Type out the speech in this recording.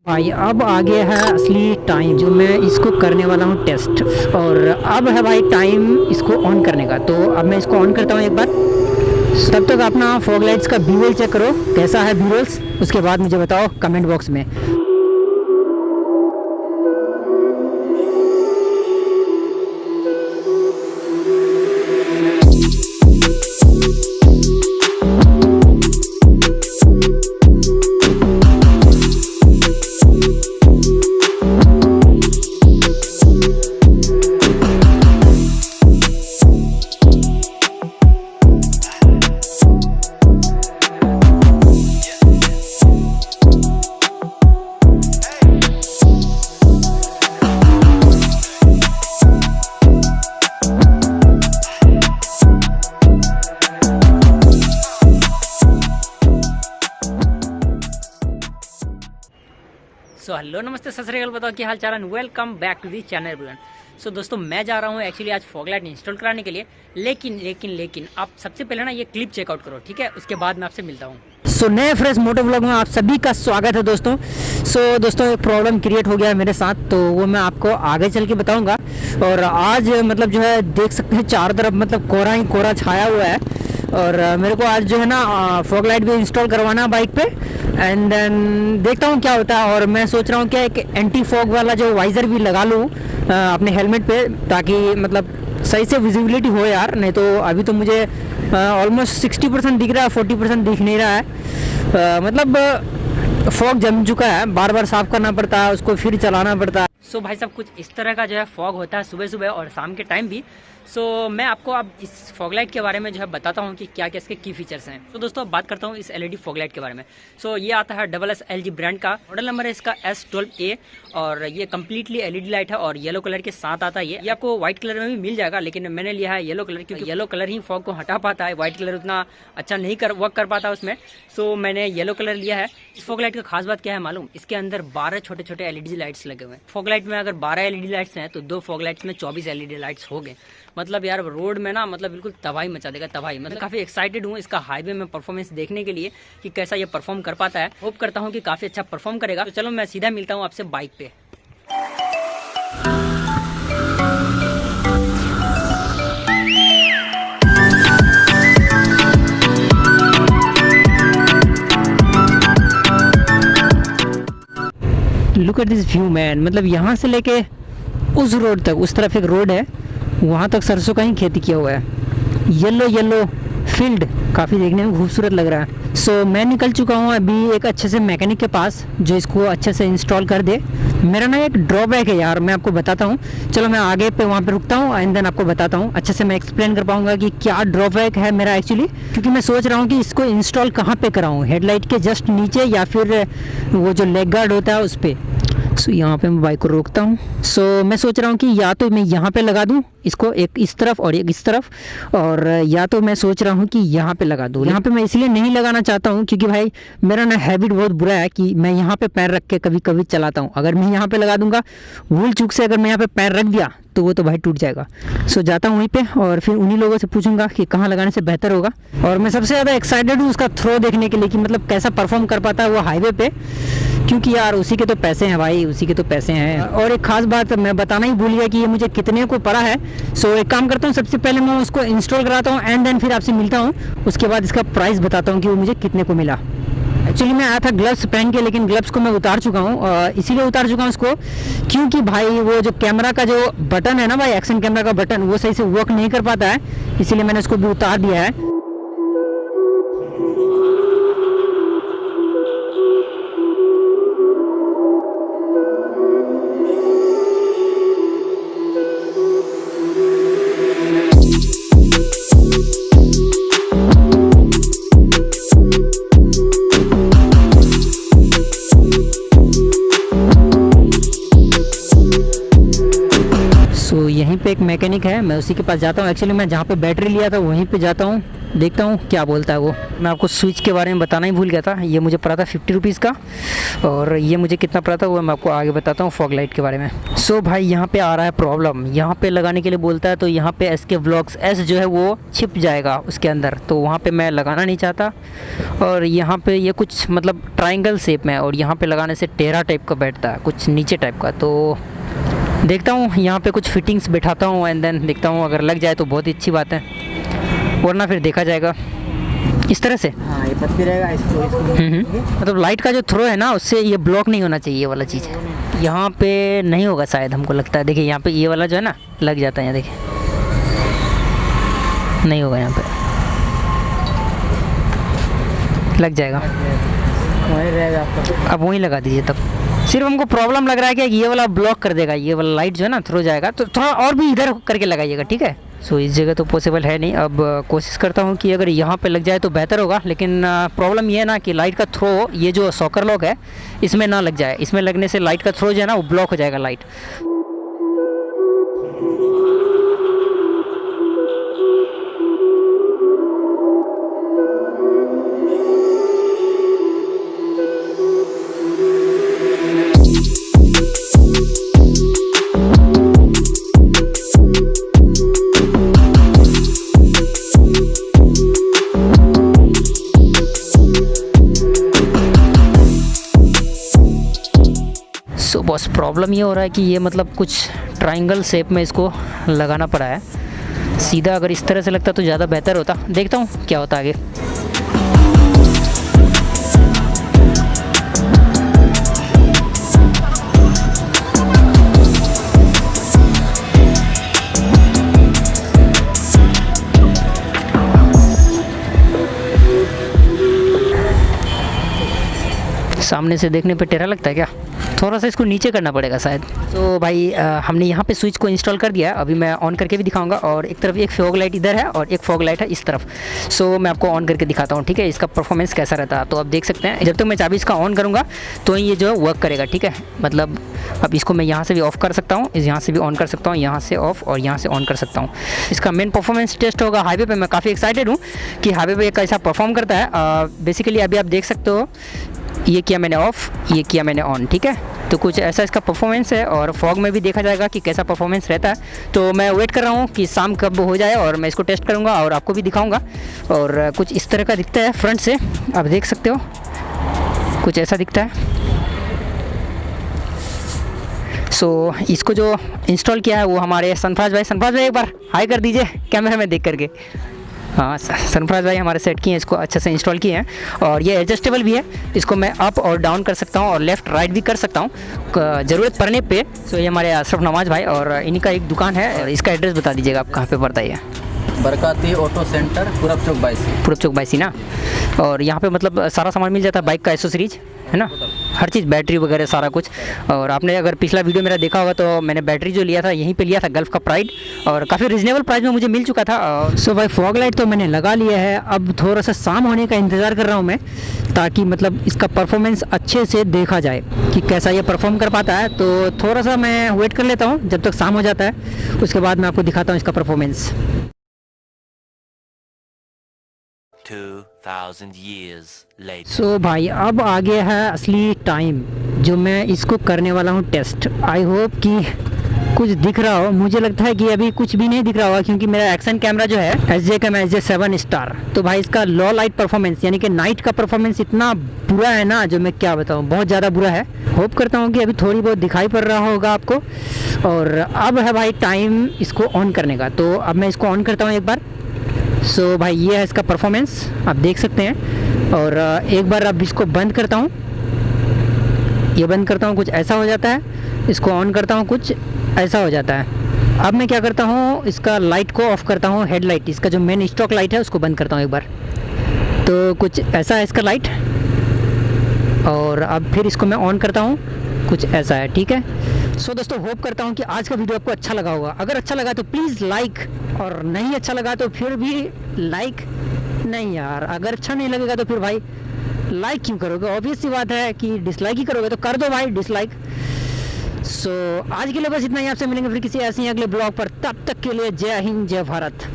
भाई अब आ गया है असली टाइम जो मैं इसको करने वाला हूँ टेस्ट। और अब है भाई टाइम इसको ऑन करने का। तो अब मैं इसको ऑन करता हूँ एक बार। तब तक अपना फॉग लाइट्स का बी चेक करो कैसा है बी। उसके बाद मुझे बताओ कमेंट बॉक्स में। सो हेलो नमस्ते ससरेकल, बताओ क्या हाल चाल है। Welcome back to the channel everyone. So दोस्तों मैं जा रहा हूँ एक्चुअली आज फॉग लाइट इंस्टॉल कराने के लिए। लेकिन आप सबसे पहले ना ये क्लिप चेकआउट करो, ठीक है? उसके बाद मैं आपसे मिलता हूँ। सो नए फ्रेश मोटो व्लॉग में आप सभी का स्वागत है दोस्तों। दोस्तों एक प्रॉब्लम क्रिएट हो गया है मेरे साथ, तो वो मैं आपको आगे चल के बताऊँगा। और आज मतलब जो है देख सकते हैं चारों तरफ मतलब कोहरा ही कोहरा छाया हुआ है। और मेरे को आज जो है ना फॉग लाइट भी इंस्टॉल करवाना है बाइक पे। एंड देन देखता हूँ क्या होता है। और मैं सोच रहा हूँ क्या एक एंटी फॉग वाला जो वाइज़र भी लगा लूँ अपने हेलमेट पे, ताकि मतलब सही से विजिबिलिटी हो यार। नहीं तो अभी तो मुझे ऑलमोस्ट 60% दिख रहा है, 40% दिख नहीं रहा है। मतलब फॉग जम चुका है, बार बार साफ़ करना पड़ता है उसको, फिर चलाना पड़ता है। सो भाई साहब कुछ इस तरह का जो है फॉग होता है सुबह सुबह और शाम के टाइम भी। मैं आपको अब इस फॉग लाइट के बारे में जो है बताता हूँ कि क्या क्या इसके की फीचर्स हैं। तो दोस्तों अब बात करता हूँ इस एलईडी फॉग लाइट के बारे में। ये आता है SSLG ब्रांड का, मॉडल नंबर है इसका S12A। और ये कम्प्लीटली एलईडी लाइट है और येलो कलर के साथ आता है। ये आपको व्हाइट कलर में भी मिल जाएगा, लेकिन मैंने लिया है येलो कलर, क्योंकि येलो कलर ही फॉग को हटा पाता है। व्हाइट कलर उतना अच्छा नहीं वर्क कर पाता उसमें। मैंने येलो कलर लिया है। इस फॉग लाइट का खास बात क्या है मालूम? इसके अंदर 12 छोटे छोटे एलईडी लाइट्स लगे हुए हैं। फॉग लाइट में अगर 12 एलईडी लाइट्स हैं तो 2 फॉग लाइट्स में 24 एलईडी लाइट्स हो गए। मतलब यार रोड में ना मतलब बिल्कुल तबाही मचा देगा, तबाही। मतलब काफ़ी एक्साइटेड हूँ इसका हाईवे में परफॉर्मेंस देखने के लिए कि कैसा ये परफॉर्म कर पाता है। होप करता हूँ कि काफ़ी अच्छा परफॉर्म करेगा। तो चलो मैं सीधा मिलता हूँ आपसे बाइक पे। Look at this view man. मतलब यहाँ से लेके उस रोड तक, उस तरफ एक रोड है, वहाँ तक सरसों का ही खेती किया हुआ है। येलो येलो फील्ड काफ़ी देखने में खूबसूरत लग रहा है। मैं निकल चुका हूँ अभी एक अच्छे से मैकेनिक के पास जो इसको अच्छे से इंस्टॉल कर दे। मेरा ना एक ड्रॉबैक है यार, मैं आपको बताता हूँ। चलो मैं आगे पे वहाँ पे रुकता हूँ एंड देन आपको बताता हूँ। अच्छे से मैं एक्सप्लेन कर पाऊँगा कि क्या ड्रॉबैक है मेरा एक्चुअली, क्योंकि मैं सोच रहा हूँ कि इसको इंस्टॉल कहाँ पे कराऊँ, हेडलाइट के जस्ट नीचे या फिर वो जो लेग गार्ड होता है उस पर। यहाँ पे मैं बाइक को रोकता हूँ। मैं सोच रहा हूँ कि या तो मैं यहाँ पे लगा दूँ इसको, एक इस तरफ और एक इस तरफ, और या तो मैं सोच रहा हूँ कि यहाँ पे लगा दूँ। यहाँ पे मैं इसलिए नहीं लगाना चाहता हूँ क्योंकि भाई मेरा ना हैबिट बहुत बुरा है कि मैं यहाँ पे पैर रख के कभी कभी चलाता हूँ। अगर मैं यहाँ पे लगा दूंगा, भूल चूक से अगर मैं यहाँ पे पैर रख दिया तो वो तो भाई टूट जाएगा। जाता हूँ वहीं पे और फिर उन्हीं लोगों से पूछूंगा कि कहाँ लगाने से बेहतर होगा। और मैं सबसे ज़्यादा एक्साइटेड हूँ उसका थ्रो देखने के लिए कि मतलब कैसा परफॉर्म कर पाता है वो हाईवे पे, क्योंकि यार उसी के तो पैसे हैं भाई, उसी के तो पैसे हैं। और एक खास बात मैं बताना ही भूल गया कि ये मुझे कितने को पड़ा है। एक काम करता हूँ, सबसे पहले मैं उसको इंस्टॉल कराता हूँ एंड देन फिर आपसे मिलता हूँ। उसके बाद इसका प्राइस बताता हूँ कि वो मुझे कितने को मिला। एक्चुअली मैं आया था ग्लव्स पहन के, लेकिन ग्लव्स को मैं उतार चुका हूँ। इसीलिए उतार चुका हूँ उसको क्योंकि भाई वो जो कैमरा का जो बटन है ना भाई, एक्शन कैमरा का बटन, वो सही से वर्क नहीं कर पाता है, इसीलिए मैंने उसको भी उतार दिया है। यहीं पे एक मैकेनिक है, मैं उसी के पास जाता हूँ। एक्चुअली मैं जहाँ पे बैटरी लिया था वहीं पे जाता हूँ, देखता हूँ क्या बोलता है वो। मैं आपको स्विच के बारे में बताना ही भूल गया था। ये मुझे पड़ा था 50 रुपीज़ का, और ये मुझे कितना पड़ा था वो मैं आपको आगे बताता हूँ फॉग लाइट के बारे में। सो भाई यहाँ पे आ रहा है प्रॉब्लम। यहाँ पे लगाने के लिए बोलता है, तो यहाँ पे एस के व्लॉग्स एस जो है वो छिप जाएगा उसके अंदर, तो वहाँ पे मैं लगाना नहीं चाहता। और यहाँ पे ये कुछ मतलब ट्राइंगल शेप में, और यहाँ पे लगाने से टेढ़ा टाइप का बैठता है, कुछ नीचे टाइप का। तो देखता हूँ यहाँ पे कुछ फिटिंग्स बैठाता हूँ एंड देन देखता हूँ, अगर लग जाए तो बहुत ही अच्छी बात है, वरना फिर देखा जाएगा इस तरह से। हाँ, ये पत्ती रहेगा इसको। मतलब लाइट का जो थ्रो है ना, उससे ये ब्लॉक नहीं होना चाहिए, ये वाला चीज़ है। यहाँ पे नहीं होगा शायद, हमको लगता है। देखिए यहाँ पे ये वाला जो है ना लग जाता है, यहाँ देखिए नहीं होगा, यहाँ पे लग जाएगा, वहीं रहेगा आपका। अब वहीं लगा दीजिए। तब सिर्फ हमको प्रॉब्लम लग रहा है कि ये वाला ब्लॉक कर देगा, ये वाला लाइट जो है ना थ्रो जाएगा, तो थोड़ा और भी इधर करके लगाइएगा, ठीक है। सो इस जगह तो पॉसिबल है नहीं। अब कोशिश करता हूँ कि अगर यहाँ पे लग जाए तो बेहतर होगा, लेकिन प्रॉब्लम ये है ना कि लाइट का थ्रो, ये जो सॉकर लॉक है इसमें ना लग जाए। इसमें लगने से लाइट का थ्रो जो है ना वो ब्लॉक हो जाएगा लाइट। सो बस प्रॉब्लम ये हो रहा है कि ये मतलब कुछ ट्रायंगल शेप में इसको लगाना पड़ा है। सीधा अगर इस तरह से लगता तो ज़्यादा बेहतर होता। देखता हूँ क्या होता आगे। सामने से देखने पे टेढ़ा लगता है क्या? थोड़ा सा इसको नीचे करना पड़ेगा शायद। तो भाई हमने यहाँ पे स्विच को इंस्टॉल कर दिया है। अभी मैं ऑन करके भी दिखाऊंगा, और एक तरफ एक फॉग लाइट इधर है और एक फॉग लाइट है इस तरफ। सो मैं आपको ऑन करके दिखाता हूँ, ठीक है, इसका परफॉर्मेंस कैसा रहता है। तो आप देख सकते हैं, जब तक मैं चाबी इसका ऑन करूँगा तो ये जो है वर्क करेगा, ठीक है। मतलब अब इसको मैं यहाँ से भी ऑफ़ कर सकता हूँ, यहाँ से भी ऑन कर सकता हूँ, यहाँ से ऑफ़ और यहाँ से ऑन कर सकता हूँ। इसका मेन परफॉर्मेंस टेस्ट होगा हाईवे पे। मैं काफ़ी एक्साइटेड हूँ कि हाईवे पे कैसा परफॉर्म करता है। बेसिकली अभी आप देख सकते हो, ये किया मैंने ऑफ़, ये किया मैंने ऑन, ठीक है। तो कुछ ऐसा इसका परफॉर्मेंस है, और फॉग में भी देखा जाएगा कि कैसा परफॉर्मेंस रहता है। तो मैं वेट कर रहा हूँ कि शाम कब हो जाए और मैं इसको टेस्ट करूँगा और आपको भी दिखाऊँगा। और कुछ इस तरह का दिखता है फ्रंट से, आप देख सकते हो, कुछ ऐसा दिखता है। सो इसको जो इंस्टॉल किया है वो हमारे सनफराज भाई एक बार हाई कर दीजिए कैमरे में देख करके। हाँ, सनफराज भाई हमारे सेट किए हैं, इसको अच्छे से इंस्टॉल किए हैं। और ये एडजस्टेबल भी है, इसको मैं अप और डाउन कर सकता हूँ और लेफ़्ट राइट भी कर सकता हूँ ज़रूरत पड़ने पे। सो ये हमारे अशरफ नवाज भाई, और इन्हीं का एक दुकान है। और इसका एड्रेस बता दीजिएगा आप कहाँ पे पड़ता है। बरकाती ऑटो सेंटर, पूरब चौक 22 ना। और यहाँ पे मतलब सारा सामान मिल जाता है, बाइक का एसेसरीज है ना, हर चीज़, बैटरी वगैरह सारा कुछ। और आपने अगर पिछला वीडियो मेरा देखा होगा तो मैंने बैटरी जो लिया था यहीं पे लिया था, गल्फ का प्राइड, और काफ़ी रिजनेबल प्राइस में मुझे मिल चुका था। सो भाई फॉग लाइट तो मैंने लगा लिया है। अब थोड़ा सा शाम होने का इंतज़ार कर रहा हूँ मैं, ताकि मतलब इसका परफॉर्मेंस अच्छे से देखा जाए कि कैसा ये परफॉर्म कर पाता है। तो थोड़ा सा मैं वेट कर लेता हूँ जब तक शाम हो जाता है, उसके बाद मैं आपको दिखाता हूँ इसका परफॉर्मेंस। 2000 years later. सो भाई अब आ गया है असली टाइम जो मैं इसको करने वाला हूँ टेस्ट। आई होप कि कुछ दिख रहा हो। मुझे लगता है कि अभी कुछ भी नहीं दिख रहा होगा, क्योंकि मेरा एक्शन कैमरा जो है sjcam SJ7 स्टार। तो भाई इसका लो लाइट परफॉर्मेंस यानी कि नाइट का परफॉर्मेंस इतना बुरा है ना, जो मैं क्या बताऊँ, बहुत ज़्यादा बुरा है। होप करता हूँ कि अभी थोड़ी बहुत दिखाई पड़ रहा होगा आपको। और अब है भाई टाइम इसको ऑन करने का। तो अब मैं इसको ऑन करता हूँ एक बार। सो भाई ये है इसका परफॉर्मेंस, आप देख सकते हैं। और एक बार अब इसको बंद करता हूँ, ये बंद करता हूँ, कुछ ऐसा हो जाता है। इसको ऑन करता हूँ, कुछ ऐसा हो जाता है। अब मैं क्या करता हूँ, इसका लाइट को ऑफ़ करता हूँ, हेडलाइट, इसका जो मेन स्टॉक लाइट है उसको बंद करता हूँ एक बार। तो कुछ ऐसा है इसका लाइट। और अब फिर इसको मैं ऑन करता हूँ, कुछ ऐसा है, ठीक है। सो दोस्तों होप करता हूँ कि आज का वीडियो आपको अच्छा लगा होगा। अगर अच्छा लगा तो प्लीज़ लाइक, और नहीं अच्छा लगा तो फिर भी लाइक नहीं यार। अगर अच्छा नहीं लगेगा तो फिर भाई लाइक क्यों करोगे? ऑब्वियस सी बात है कि डिसलाइक ही करोगे, तो कर दो भाई डिसलाइक। सो आज के लिए बस इतना ही, आपसे मिलेंगे फिर किसी ऐसे ही अगले ब्लॉग पर, तब तक के लिए जय हिंद जय भारत।